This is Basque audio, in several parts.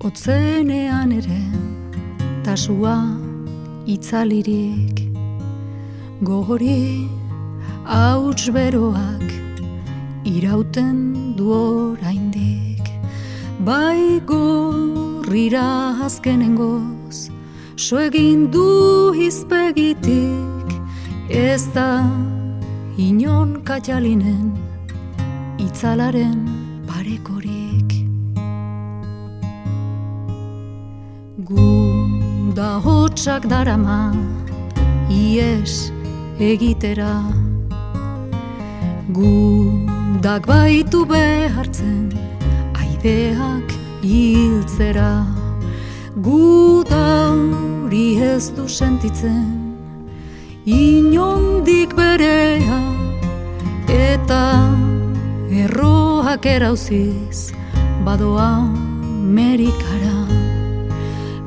Otzenean ere tasua itzalirik, gogori hauts beroak irauten du oraindik. Bai gorrira azkenengoz so egin du hizpegitik, ez da inon katxalinen itzalaren parekorik. Gu da hotsak darama ies egitera, gu dak baitu behartzen aideak hiltzera, gu da hori ez du sentitzen inondik berea, eta erroak erauziz badoa Amerikara.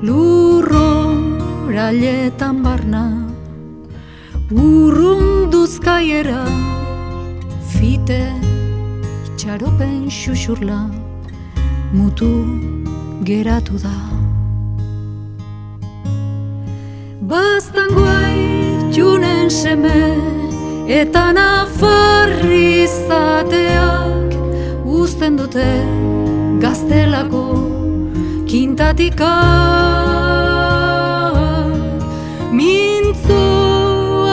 Lurrora letan barna urrunduzkaiera, fite itxaropen xuxurla mutu geratu da. Baztangoa itxunen seme eta nafarri izateak uzten dute gaztelako kintatika. Mintzo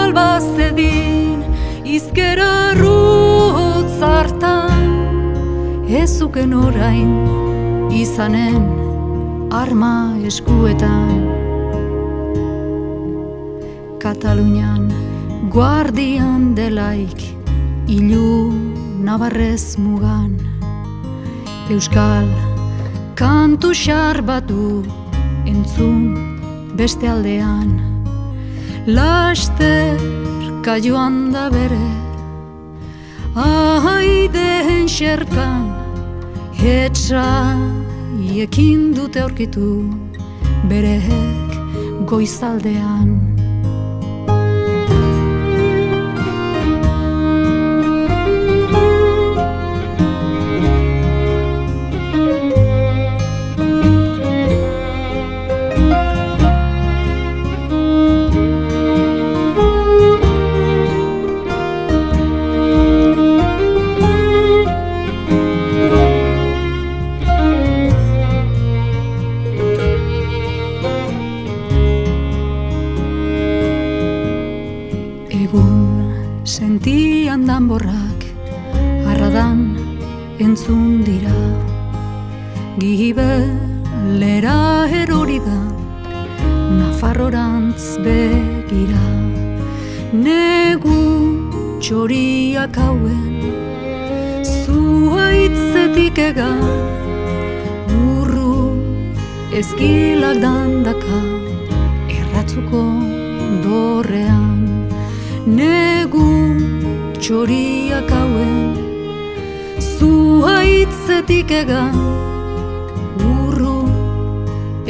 albazedin izkera rutz hartan, ezuken orain izanen arma eskuetan. Katalunian guardian delaik ilu nabarrez mugan, euskal kantu xar batu entzun beste aldean. Laster joan da bere ahaideen xerkan, etxaiekin dute aurkitu berek goizaldean. Sentian danborrak arradan entzun dira, gibelera erori da Nafarrorantz begira. Negu txoriak hauen zuhaitzetik egan, burru ezkilak dandaka erratzuko dorrean. Negu txoriak hauen zuhaitzetik egan, burru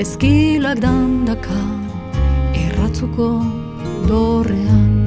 ezkilak dandaka erratzuko dorrean.